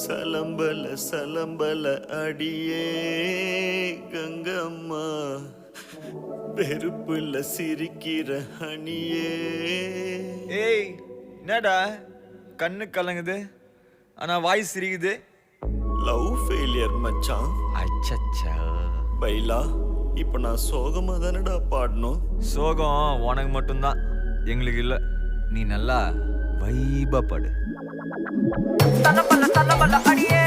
சலம்பல சலம்பல அடியே கங்கம்மா, வெறுப்புல சிரிக்கிற அணியே. ஏய் என்னடா கண்ணு கலங்குது ஆனா வாய் சிரிக்குது? லவ் ஃபெயிலியர் மச்சான். அச்சச்சா. பைலா, இப்ப நான் சோகமா தானடா பாடணும். சோகம் உனக்கு மட்டும்தான், எங்களுக்கு இல்ல. நீ நல்லா வைபா படு. தன்னபல்ல அடியே